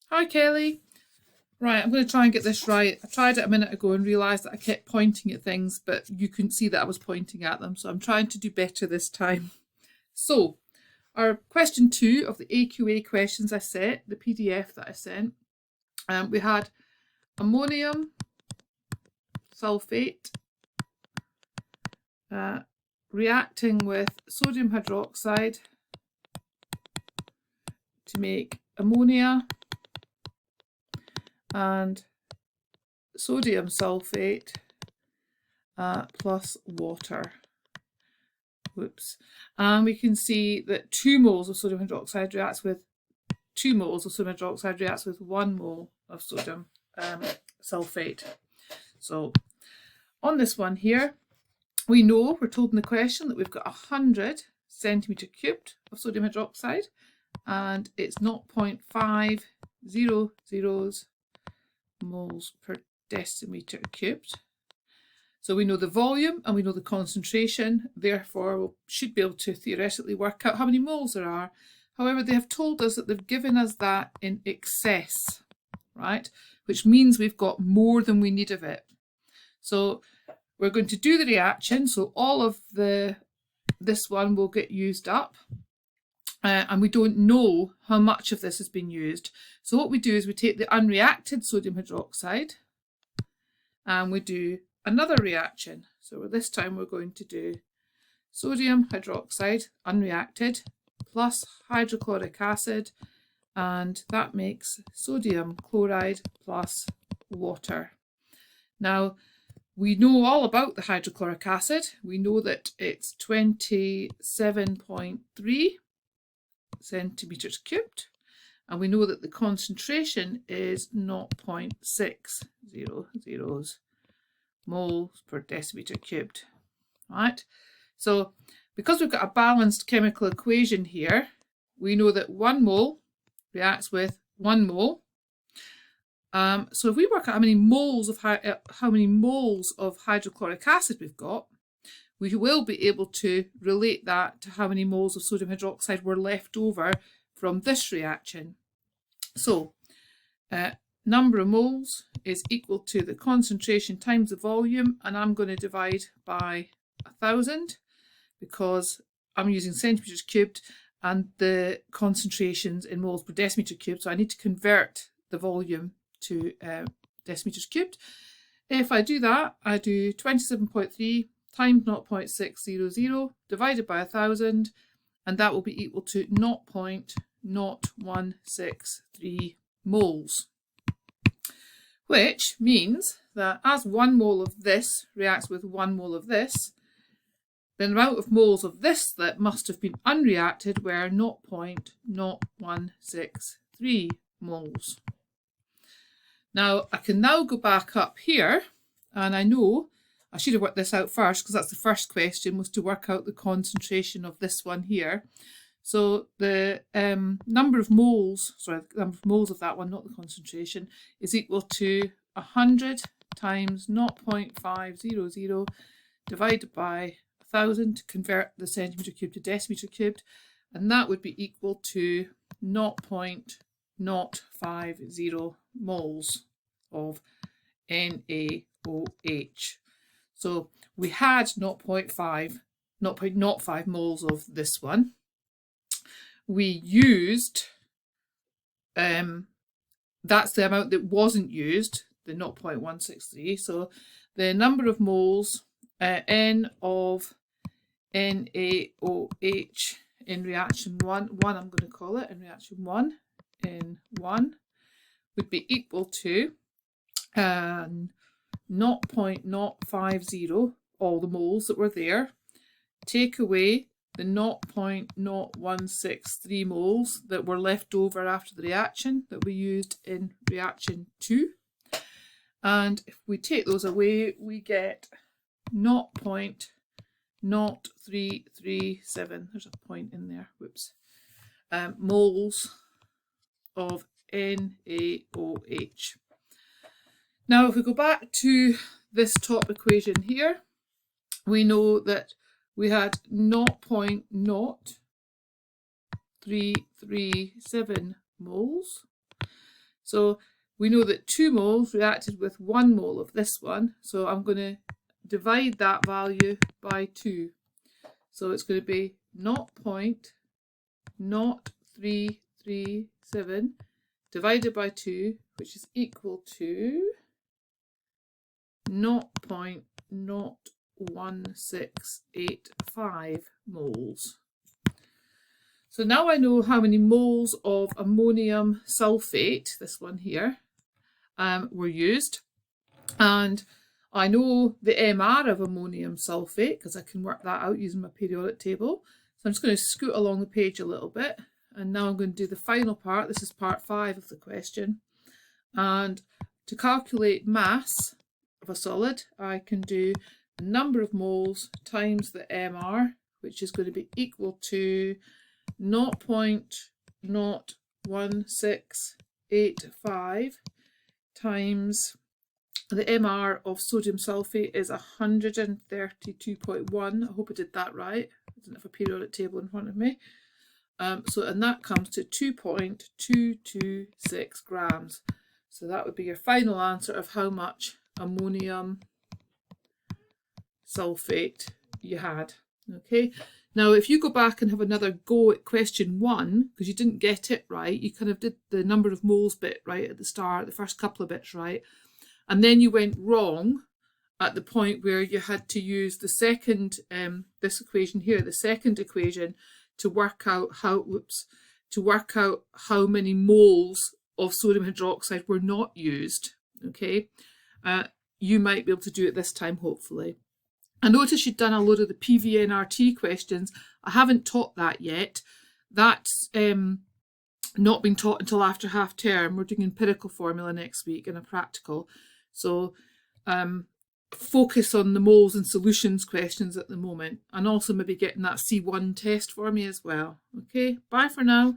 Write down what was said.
Hi, Kelly. Right, I'm going to try and get this right. I tried it a minute ago and realised that I kept pointing at things, but you couldn't see that I was pointing at them. So I'm trying to do better this time. So, our question 2 of the AQA questions I set, the PDF that I sent, we had ammonium sulfate reacting with sodium hydroxide to make ammonia and sodium sulfate plus water. Whoops. And we can see that 2 moles of sodium hydroxide reacts with 2 moles of sodium hydroxide reacts with 1 mole of sodium sulfate. So on this one here, we know, we're told in the question, that we've got 100 centimetre cubed of sodium hydroxide and it's 0.500 moles per decimetre cubed. So we know the volume and we know the concentration, therefore we should be able to theoretically work out how many moles there are. However, they have told us that they've given us that in excess, right? Which means we've got more than we need of it. So we're going to do the reaction, so all of this one will get used up. And we don't know how much of this has been used. So what we do is we take the unreacted sodium hydroxide and we do another reaction. So this time we're going to do sodium hydroxide unreacted plus hydrochloric acid, and that makes sodium chloride plus water. Now we know all about the hydrochloric acid. We know that it's 27.3 centimetres cubed, and we know that the concentration is 0.600 moles per decimetre cubed, right? So because we've got a balanced chemical equation here, we know that 1 mole reacts with 1 mole. So if we work out how many moles of hydrochloric acid we've got, we will be able to relate that to how many moles of sodium hydroxide were left over from this reaction. So number of moles is equal to the concentration times the volume, and I'm going to divide by 1,000 because I'm using centimetres cubed and the concentrations in moles per decimetre cubed, so I need to convert the volume to decimetres cubed. If I do that, I do 27.3 times 0.600 divided by 1,000, and that will be equal to 0.0163 moles. Which means that as 1 mole of this reacts with 1 mole of this, the amount of moles of this that must have been unreacted were 0.0163 moles. Now I can now go back up here, and I know I should have worked this out first because that's the first question, was to work out the concentration of this one here. So the number of moles of that one, not the concentration, is equal to 100 times 0.500 divided by 1,000 to convert the centimetre cubed to decimetre cubed, and that would be equal to 0.050 moles of NaOH. So we had 0.05 moles of this one. We used, that's the amount that wasn't used, the 0.163. So the number of moles, N of NaOH in reaction 1, I'm going to call it, in reaction 1, in 1, would be equal to 0.050, all the moles that were there, take away the 0.0163 moles that were left over after the reaction that we used in reaction 2. And if we take those away, we get 0.0337, there's a point in there, whoops, moles of NaOH. Now, if we go back to this top equation here, we know that we had 0.0337 moles. So we know that 2 moles reacted with 1 mole of this one. So I'm going to divide that value by 2. So it's going to be 0.0337 divided by 2, which is equal to 0.01685 moles. So now I know how many moles of ammonium sulfate, this one here, were used. And I know the MR of ammonium sulfate because I can work that out using my periodic table. So I'm just going to scoot along the page a little bit. And now I'm going to do the final part. This is part 5 of the question. And to calculate mass of a solid, I can do the number of moles times the MR, which is going to be equal to 0.01685 times the MR of sodium sulfate is 132.1. I hope I did that right. I don't have a periodic table in front of me. And that comes to 2.226 grams. So that would be your final answer of how much ammonium sulfate you had. Okay. Now, if you go back and have another go at question 1, because you didn't get it right, you kind of did the number of moles bit right at the start, the first couple of bits right, and then you went wrong at the point where you had to use the second, this equation here, the second equation, to work out how many moles of sodium hydroxide were not used. Okay, you might be able to do it this time, hopefully. I noticed you'd done a load of the PVNRT questions. I haven't taught that yet. That's not been taught until after half term. We're doing empirical formula next week and a practical. So focus on the moles and solutions questions at the moment, and also maybe getting that C1 test for me as well. Okay, bye for now.